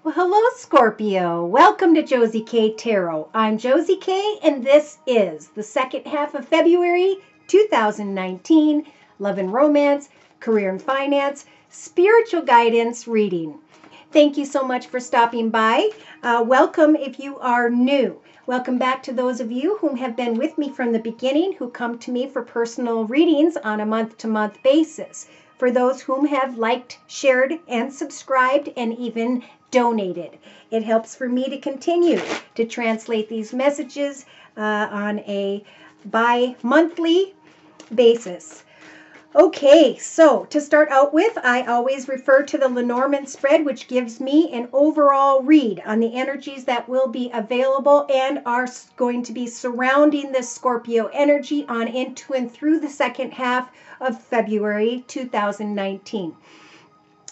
Well, hello, Scorpio. Welcome to Josie K Tarot. I'm Josie K, and this is the second half of February 2019 love and romance, career and finance, spiritual guidance reading. Thank you so much for stopping by. Welcome if you are new. Welcome back to those of you who have been with me from the beginning, who come to me for personal readings on a month-to-month basis. For those whom have liked, shared, and subscribed, and even donated. It helps for me to continue to translate these messages on a bi-monthly basis. Okay, so to start out with, I always refer to the Lenormand spread, which gives me an overall read on the energies that will be available and are going to be surrounding this Scorpio energy on into and through the second half of February 2019.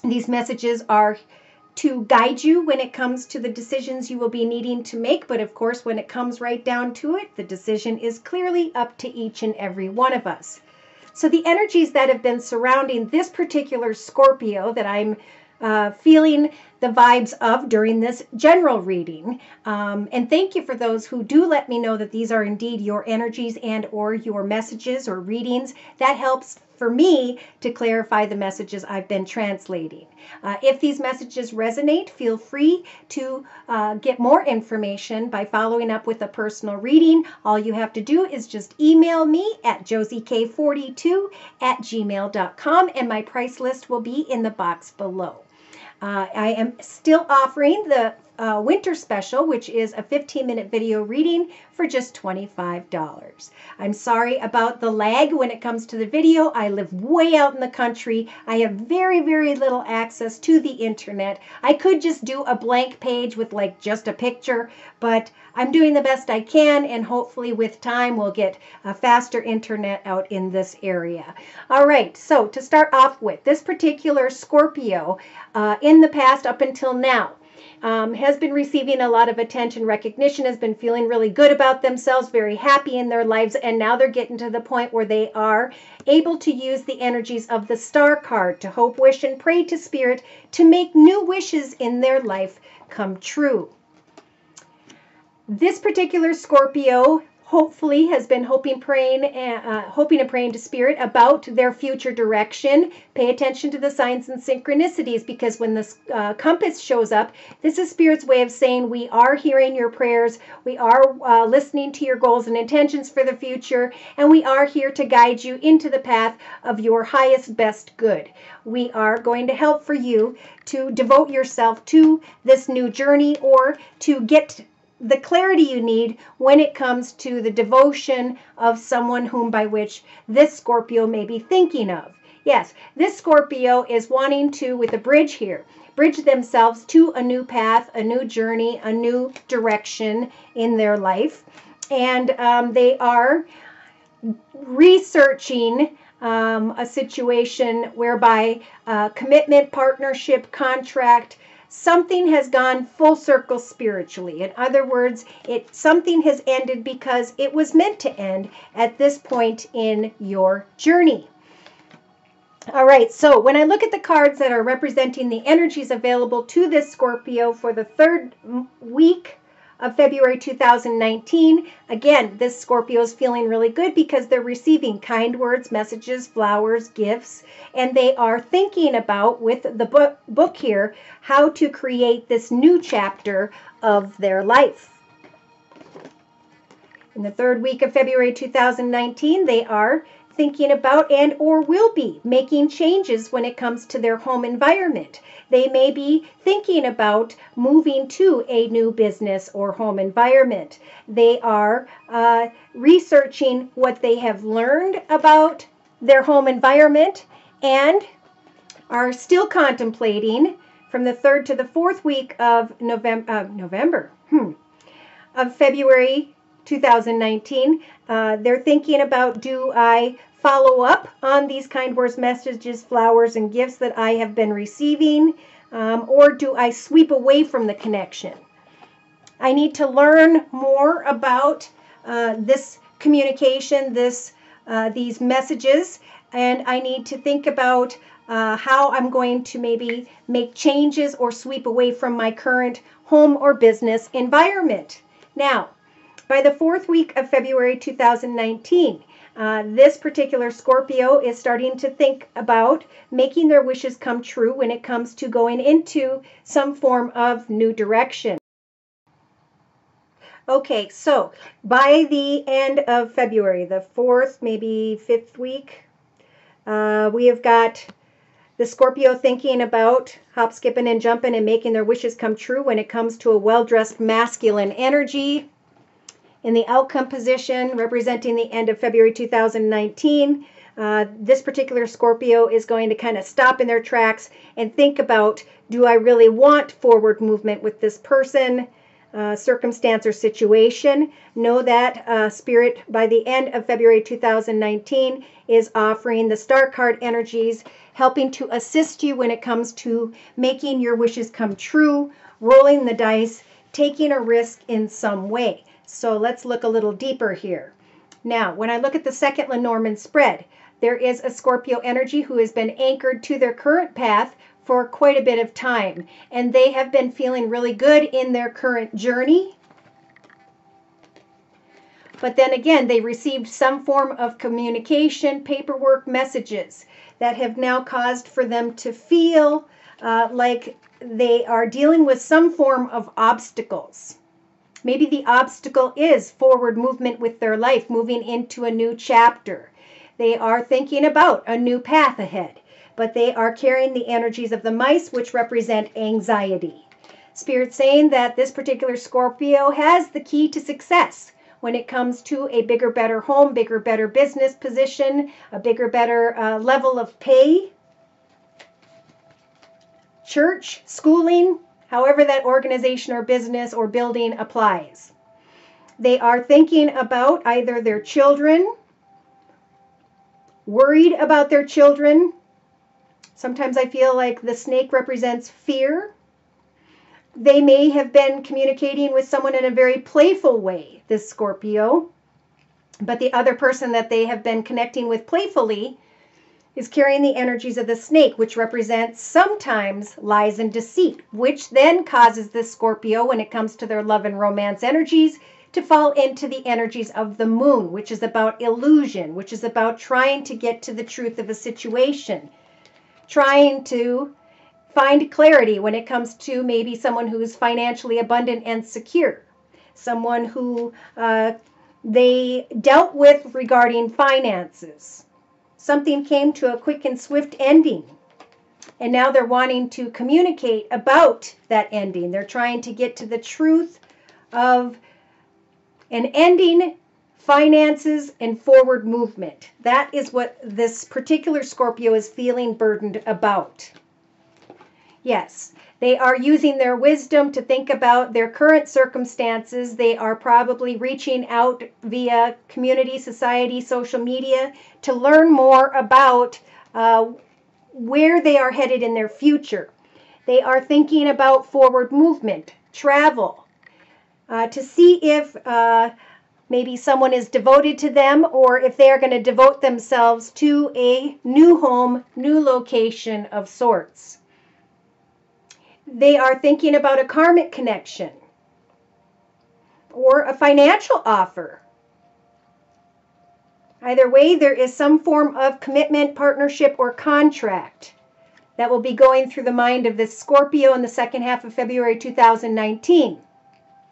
These messages are to guide you when it comes to the decisions you will be needing to make, but of course, when it comes right down to it, the decision is clearly up to each and every one of us. So the energies that have been surrounding this particular Scorpio that I'm feeling the vibes of during this general reading. And thank you for those who do let me know that these are indeed your energies and or your messages or readings. That helps for me to clarify the messages I've been translating. If these messages resonate, feel free to get more information by following up with a personal reading. All you have to do is just email me at josiek42@gmail.com, and my price list will be in the box below. I am still offering the winter special, which is a 15-minute video reading for just $25. I'm sorry about the lag when it comes to the video. I live way out in the country. I have very, very little access to the internet. I could just do a blank page with like just a picture, but I'm doing the best I can, and hopefully with time we'll get a faster internet out in this area. All right, so to start off with, this particular Scorpio in the past up until now has been receiving a lot of attention, recognition, has been feeling really good about themselves, very happy in their lives, and now they're getting to the point where they are able to use the energies of the Star card to hope, wish, and pray to Spirit to make new wishes in their life come true. This particular Scorpio hopefully has been hoping and praying to Spirit about their future direction. Pay attention to the signs and synchronicities, because when this compass shows up, this is Spirit's way of saying we are hearing your prayers, we are listening to your goals and intentions for the future, and we are here to guide you into the path of your highest, best good. We are going to help for you to devote yourself to this new journey, or to get the clarity you need when it comes to the devotion of someone whom by which this Scorpio may be thinking of. Yes, this Scorpio is wanting to, with a bridge here, bridge themselves to a new path, a new journey, a new direction in their life. And they are researching a situation whereby commitment, partnership, contract, something has gone full circle spiritually. In other words, something has ended because it was meant to end at this point in your journey. All right, so when I look at the cards that are representing the energies available to this Scorpio for the third week of February 2019, again, this Scorpio is feeling really good because they're receiving kind words, messages, flowers, gifts, and they are thinking about, with the book here, how to create this new chapter of their life. In the third week of February 2019, they are thinking about and or will be making changes when it comes to their home environment. They may be thinking about moving to a new business or home environment. They are researching what they have learned about their home environment and are still contemplating from the third to the fourth week of February 2019. They're thinking about, do I follow up on these kind words, messages, flowers, and gifts that I have been receiving, or do I sweep away from the connection? I need to learn more about this communication, these messages, and I need to think about how I'm going to maybe make changes or sweep away from my current home or business environment. Now, by the 4th week of February 2019, this particular Scorpio is starting to think about making their wishes come true when it comes to going into some form of new direction. Okay, so by the end of February, the 4th, maybe 5th week, we have got the Scorpio thinking about hop, skipping, and jumping and making their wishes come true when it comes to a well-dressed masculine energy. In the outcome position, representing the end of February 2019, this particular Scorpio is going to kind of stop in their tracks and think about, do I really want forward movement with this person, circumstance, or situation? Know that Spirit, by the end of February 2019, is offering the star card energies, helping to assist you when it comes to making your wishes come true, rolling the dice, taking a risk in some way. So let's look a little deeper here. Now, when I look at the second Lenormand spread, there is a Scorpio energy who has been anchored to their current path for quite a bit of time, and they have been feeling really good in their current journey. But then again, they received some form of communication, paperwork, messages that have now caused for them to feel like they are dealing with some form of obstacles. Maybe the obstacle is forward movement with their life, moving into a new chapter. They are thinking about a new path ahead, but they are carrying the energies of the mice, which represent anxiety. Spirit saying that this particular Scorpio has the key to success when it comes to a bigger, better home, bigger, better business position, a bigger, better level of pay, church, schooling, however that organization or business or building applies. They are thinking about either their children, worried about their children. Sometimes I feel like the snake represents fear. They may have been communicating with someone in a very playful way, this Scorpio, but the other person that they have been connecting with playfully is carrying the energies of the snake, which represents sometimes lies and deceit, which then causes this Scorpio, when it comes to their love and romance energies, to fall into the energies of the moon, which is about illusion, which is about trying to get to the truth of a situation, trying to find clarity when it comes to maybe someone who is financially abundant and secure, someone who they dealt with regarding finances. Something came to a quick and swift ending, and now they're wanting to communicate about that ending. They're trying to get to the truth of an ending, finances, and forward movement. That is what this particular Scorpio is feeling burdened about. Yes, they are using their wisdom to think about their current circumstances. They are probably reaching out via community, society, social media to learn more about where they are headed in their future. They are thinking about forward movement, travel, to see if maybe someone is devoted to them, or if they are going to devote themselves to a new home, new location of sorts. They are thinking about a karmic connection or a financial offer. Either way, there is some form of commitment, partnership, or contract that will be going through the mind of this Scorpio in the second half of February 2019.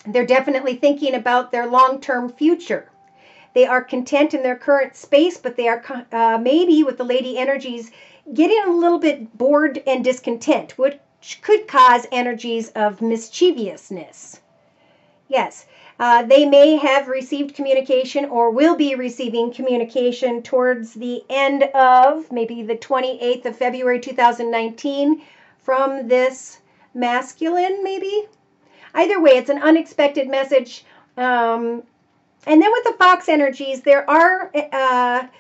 They're definitely thinking about their long-term future. They are content in their current space, but they are maybe, with the lady energies, getting a little bit bored and discontent, which could cause energies of mischievousness. Yes, they may have received communication or will be receiving communication towards the end of maybe the 28th of February 2019 from this masculine, maybe. Either way, it's an unexpected message. And then with the fox energies, there are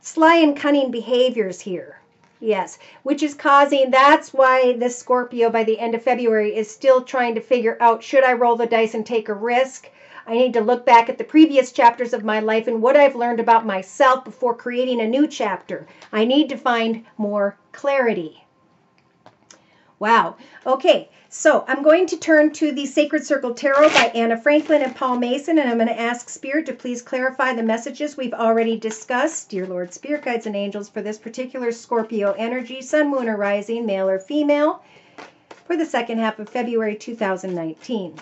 sly and cunning behaviors here. Yes, which is causing, that's why this Scorpio by the end of February is still trying to figure out, should I roll the dice and take a risk? I need to look back at the previous chapters of my life and what I've learned about myself before creating a new chapter. I need to find more clarity. Wow. Okay, so I'm going to turn to the Sacred Circle Tarot by Anna Franklin and Paul Mason, and I'm going to ask Spirit to please clarify the messages we've already discussed. Dear Lord, Spirit, Guides, and Angels, for this particular Scorpio energy, Sun, Moon, or Rising, male or female, for the second half of February 2019.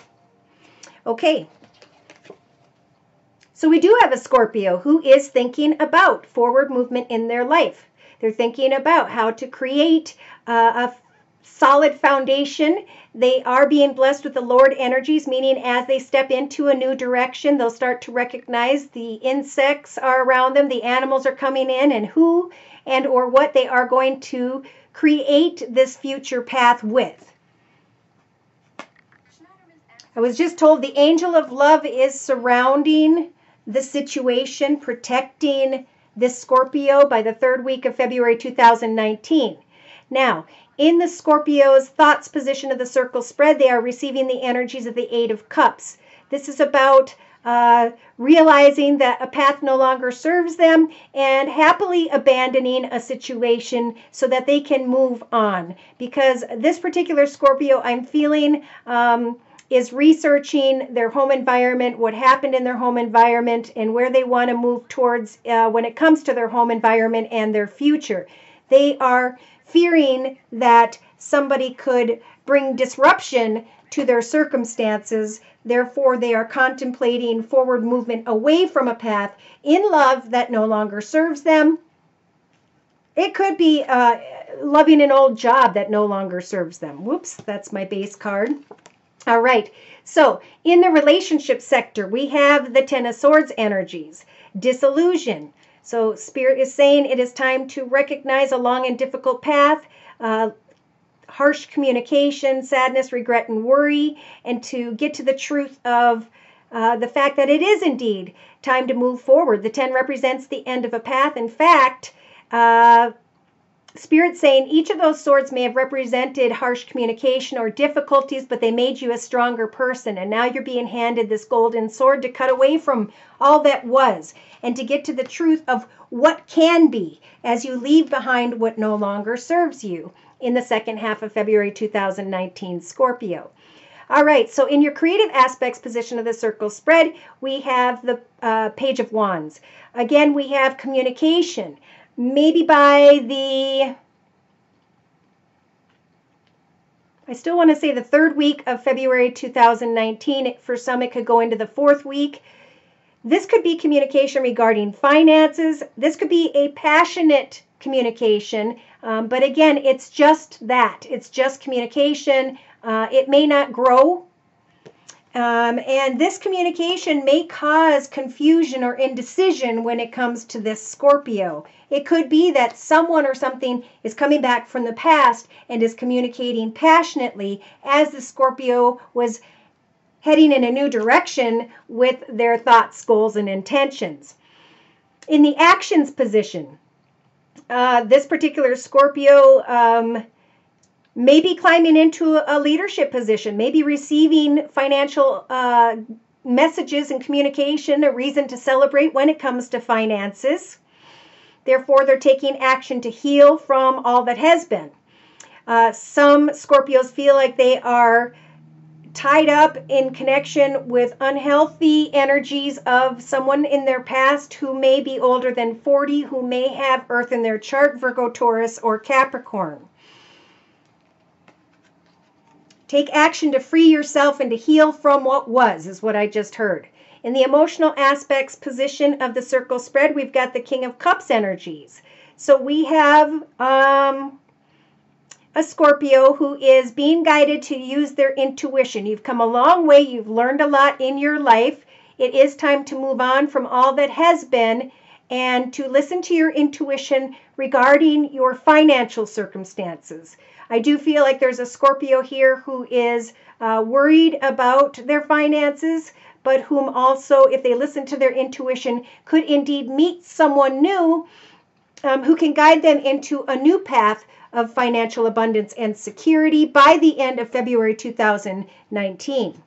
Okay. So we do have a Scorpio who is thinking about forward movement in their life. They're thinking about how to create a solid foundation. They are being blessed with the Lord energies, meaning as they step into a new direction, they'll start to recognize the insects are around them, the animals are coming in, and who and or what they are going to create this future path with. I was just told the angel of love is surrounding the situation, protecting this Scorpio by the third week of February 2019. Now, in the Scorpio's thoughts position of the circle spread, they are receiving the energies of the Eight of Cups. This is about realizing that a path no longer serves them and happily abandoning a situation so that they can move on. Because this particular Scorpio, I'm feeling, is researching their home environment, what happened in their home environment, and where they want to move towards when it comes to their home environment and their future. They are fearing that somebody could bring disruption to their circumstances. Therefore, they are contemplating forward movement away from a path in love that no longer serves them. It could be loving an old job that no longer serves them. Whoops, that's my base card. All right, so in the relationship sector, we have the Ten of Swords energies, disillusion. So Spirit is saying it is time to recognize a long and difficult path, harsh communication, sadness, regret, and worry, and to get to the truth of the fact that it is indeed time to move forward. The 10 represents the end of a path. In fact, Spirit saying each of those swords may have represented harsh communication or difficulties, but they made you a stronger person. And now you're being handed this golden sword to cut away from all that was and to get to the truth of what can be as you leave behind what no longer serves you in the second half of February 2019, Scorpio. All right, so in your creative aspects position of the circle spread, we have the Page of Wands. Again, we have communication. Maybe by the, I still want to say the third week of February 2019. For some, it could go into the fourth week. This could be communication regarding finances. This could be a passionate communication. But again, it's just that. It's just communication. It may not grow. And this communication may cause confusion or indecision when it comes to this Scorpio. It could be that someone or something is coming back from the past and is communicating passionately as the Scorpio was heading in a new direction with their thoughts, goals, and intentions. In the actions position, this particular Scorpio maybe climbing into a leadership position, maybe receiving financial messages and communication, a reason to celebrate when it comes to finances. Therefore, they're taking action to heal from all that has been. Some Scorpios feel like they are tied up in connection with unhealthy energies of someone in their past who may be older than 40, who may have Earth in their chart, Virgo, Taurus, or Capricorn. Take action to free yourself and to heal from what was, is what I just heard. In the emotional aspects position of the circle spread, we've got the King of Cups energies. So we have a Scorpio who is being guided to use their intuition. You've come a long way. You've learned a lot in your life. It is time to move on from all that has been and to listen to your intuition regarding your financial circumstances. I do feel like there's a Scorpio here who is worried about their finances, but whom also, if they listen to their intuition, could indeed meet someone new who can guide them into a new path of financial abundance and security by the end of February 2019.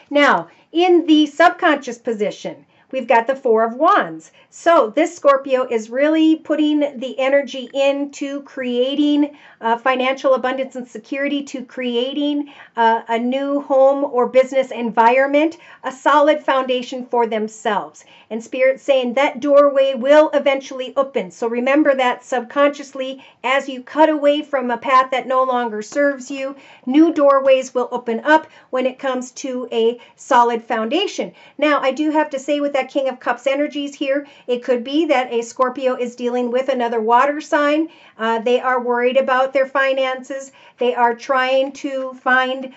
Now, In the subconscious position, we've got the Four of Wands. So this Scorpio is really putting the energy into creating financial abundance and security, to creating a new home or business environment, a solid foundation for themselves. And Spirit's saying that doorway will eventually open. So remember that subconsciously, as you cut away from a path that no longer serves you, new doorways will open up when it comes to a solid foundation. Now, I do have to say, with that King of Cups energies here, it could be that a Scorpio is dealing with another water sign. They are worried about their finances. They are trying to find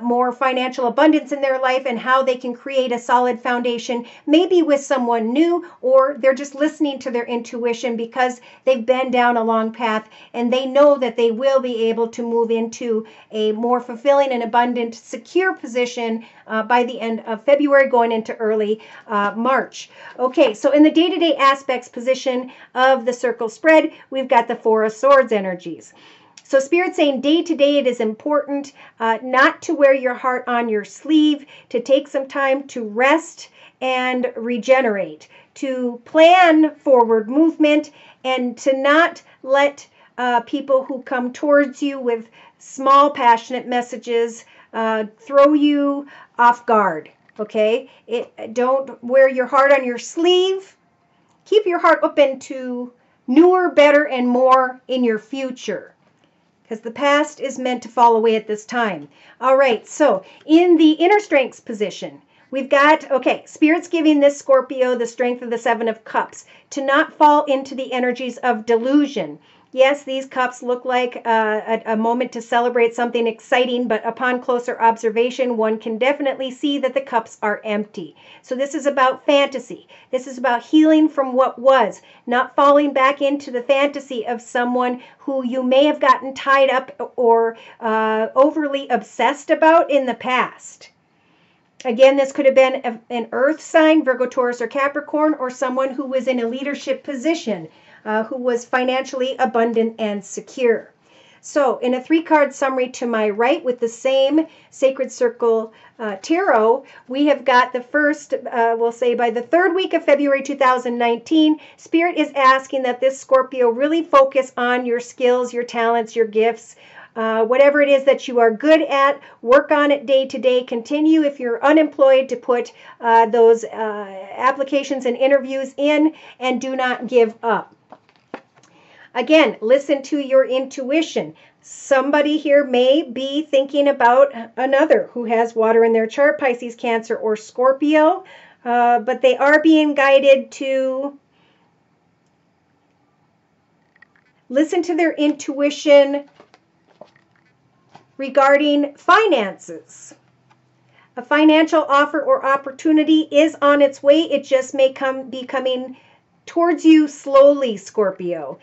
more financial abundance in their life and how they can create a solid foundation, maybe with someone new, or they're just listening to their intuition because they've been down a long path and they know that they will be able to move into a more fulfilling and abundant, secure position by the end of February, going into early March. Okay, so in the day-to-day aspects position of the circle spread, we've got the Four of Swords energies. So Spirit's saying day to day it is important not to wear your heart on your sleeve, to take some time to rest and regenerate, to plan forward movement, and to not let people who come towards you with small passionate messages throw you off guard. Okay, don't wear your heart on your sleeve. Keep your heart open to newer, better, and more in your future, because the past is meant to fall away at this time. All right, so in the inner strengths position, we've got, okay, Spirit's giving this Scorpio the strength of the Seven of Cups, to not fall into the energies of delusion. Yes, these cups look like a moment to celebrate something exciting, but upon closer observation, one can definitely see that the cups are empty. So this is about fantasy. This is about healing from what was, not falling back into the fantasy of someone who you may have gotten tied up or overly obsessed about in the past. Again, this could have been an earth sign, Virgo, Taurus, or Capricorn, or someone who was in a leadership position, who was financially abundant and secure. So in a 3-card summary to my right, with the same Sacred Circle Tarot, we have got the first, we'll say by the 3rd week of February 2019, Spirit is asking that this Scorpio really focus on your skills, your talents, your gifts, whatever it is that you are good at, work on it day to day. Continue, if you're unemployed, to put those applications and interviews in, and do not give up. Again, listen to your intuition. Somebody here may be thinking about another who has water in their chart, Pisces, Cancer, or Scorpio, but they are being guided to listen to their intuition regarding finances. A financial offer or opportunity is on its way. It just may be coming towards you slowly, Scorpio.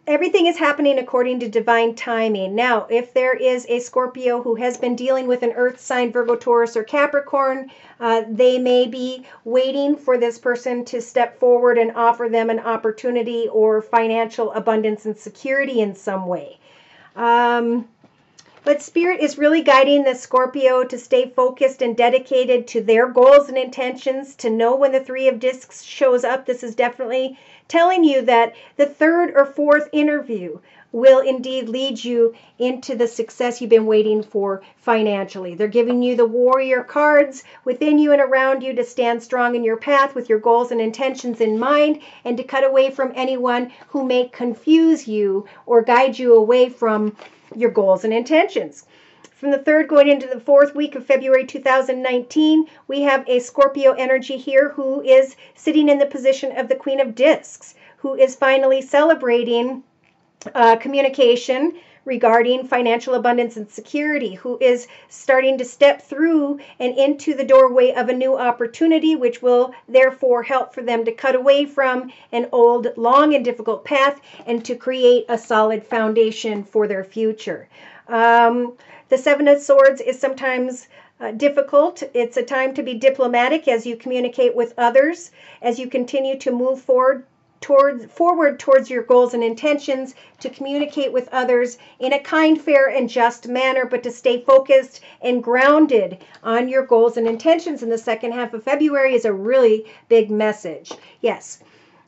Everything is happening according to divine timing. Now, if there is a Scorpio who has been dealing with an earth sign, Virgo, Taurus, or Capricorn, they may be waiting for this person to step forward and offer them an opportunity or financial abundance and security in some way. But Spirit is really guiding the Scorpio to stay focused and dedicated to their goals and intentions, to know when the 3 of Discs shows up. This is definitely telling you that the 3rd or 4th interview will indeed lead you into the success you've been waiting for financially. They're giving you the warrior cards within you and around you to stand strong in your path with your goals and intentions in mind, and to cut away from anyone who may confuse you or guide you away from your goals and intentions. From the 3rd going into the 4th week of February 2019, we have a Scorpio energy here who is sitting in the position of the Queen of Discs, who is finally celebrating communication regarding financial abundance and security, who is starting to step through and into the doorway of a new opportunity, which will therefore help for them to cut away from an old, long, and difficult path and to create a solid foundation for their future. The 7 of Swords is sometimes difficult. It's a time to be diplomatic as you communicate with others, as you continue to move forward forward towards your goals and intentions, to communicate with others in a kind, fair, and just manner, but to stay focused and grounded on your goals and intentions in the second half of February is a really big message. Yes,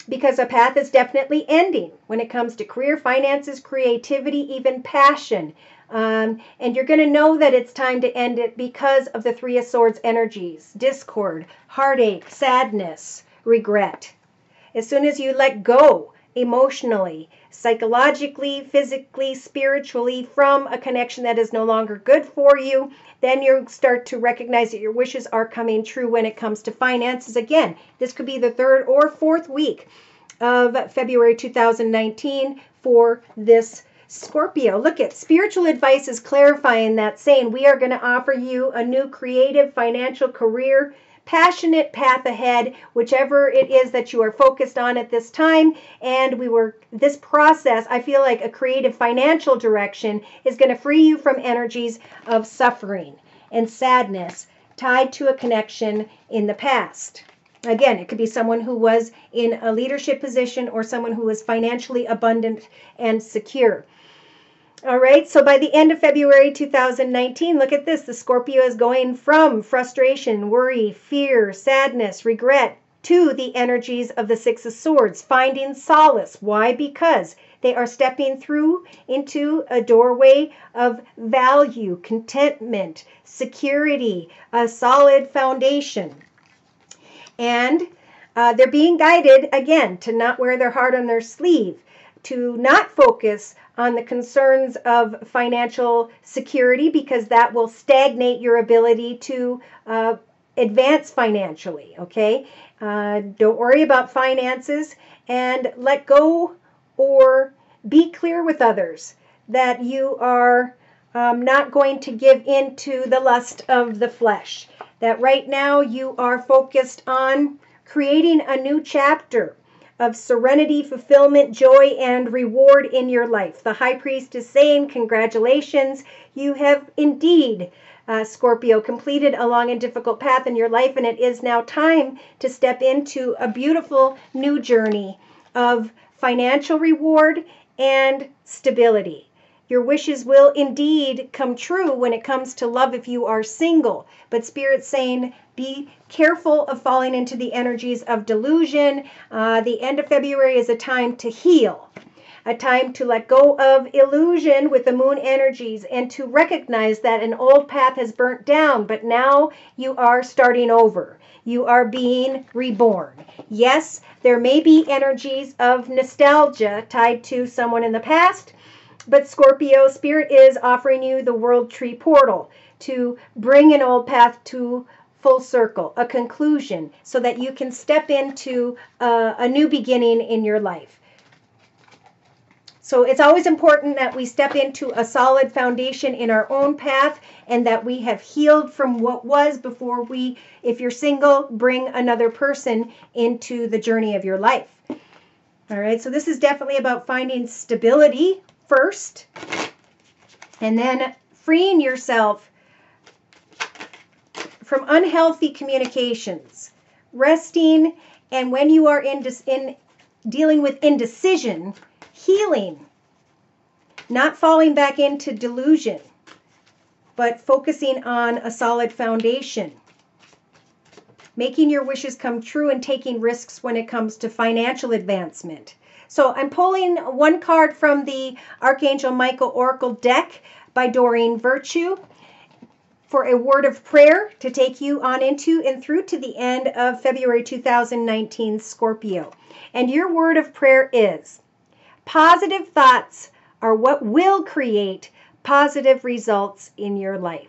because a path is definitely ending when it comes to career, finances, creativity, even passion. And you're going to know that it's time to end it because of the Three of Swords energies: discord, heartache, sadness, regret. As soon as you let go emotionally, psychologically, physically, spiritually from a connection that is no longer good for you, then you start to recognize that your wishes are coming true when it comes to finances. Again, this could be the 3rd or 4th week of February 2019 for this Scorpio. Look at spiritual advice is clarifying that, saying we are going to offer you a new creative, financial, career, passionate path ahead, whichever it is that you are focused on at this time. And this process, I feel like a creative financial direction is going to free you from energies of suffering and sadness tied to a connection in the past. Again, it could be someone who was in a leadership position or someone who was financially abundant and secure. All right, so by the end of February 2019, look at this. The Scorpio is going from frustration, worry, fear, sadness, regret to the energies of the Six of Swords, finding solace. Why? Because they are stepping through into a doorway of value, contentment, security, a solid foundation. And they're being guided, again, to not wear their heart on their sleeve, to not focus on the concerns of financial security, because that will stagnate your ability to advance financially, okay? Don't worry about finances, and let go or be clear with others that you are not going to give in to the lust of the flesh. That right now you are focused on creating a new chapter of serenity, fulfillment, joy, and reward in your life. The High Priest is saying, congratulations, you have indeed, Scorpio, completed a long and difficult path in your life, and it is now time to step into a beautiful new journey of financial reward and stability. Your wishes will indeed come true when it comes to love if you are single. But Spirit's saying, be careful of falling into the energies of delusion. The end of February is a time to heal, a time to let go of illusion with the moon energies, and to recognize that an old path has burnt down, but now you are starting over. You are being reborn. Yes, there may be energies of nostalgia tied to someone in the past, but Scorpio, Spirit is offering you the World Tree Portal to bring an old path to full circle, a conclusion, so that you can step into a new beginning in your life. So it's always important that we step into a solid foundation in our own path, and that we have healed from what was before we, if you're single, bring another person into the journey of your life. All right, so this is definitely about finding stability first, and then freeing yourself from unhealthy communications, resting, and when you are in dealing with indecision, healing, not falling back into delusion, but focusing on a solid foundation, making your wishes come true, and taking risks when it comes to financial advancement. So I'm pulling one card from the Archangel Michael Oracle deck by Doreen Virtue for a word of prayer to take you on into and through to the end of February 2019, Scorpio. And your word of prayer is, positive thoughts are what will create positive results in your life.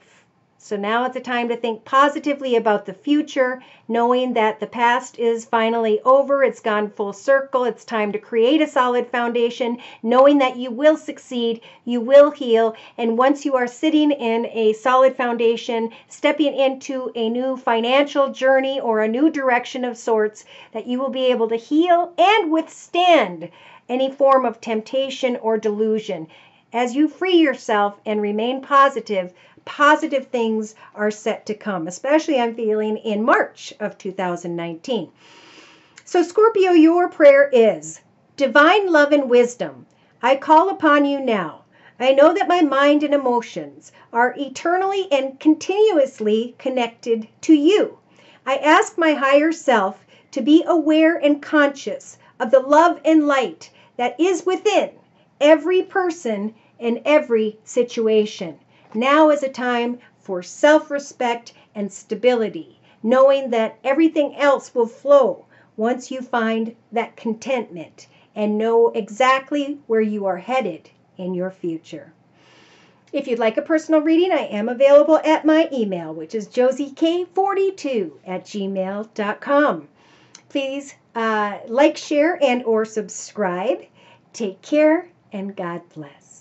So now it's the time to think positively about the future, knowing that the past is finally over. It's gone full circle. It's time to create a solid foundation, knowing that you will succeed, you will heal. And once you are sitting in a solid foundation, stepping into a new financial journey or a new direction of sorts, that you will be able to heal and withstand any form of temptation or delusion. As you free yourself and remain positive, positive things are set to come, especially I'm feeling in March of 2019. So, Scorpio, your prayer is, Divine love and wisdom, I call upon you now. I know that my mind and emotions are eternally and continuously connected to you. I ask my higher self to be aware and conscious of the love and light that is within every person and every situation. Now is a time for self-respect and stability, knowing that everything else will flow once you find that contentment and know exactly where you are headed in your future. If you'd like a personal reading, I am available at my email, which is josiek42@gmail.com. Please like, share, and or subscribe. Take care, and God bless.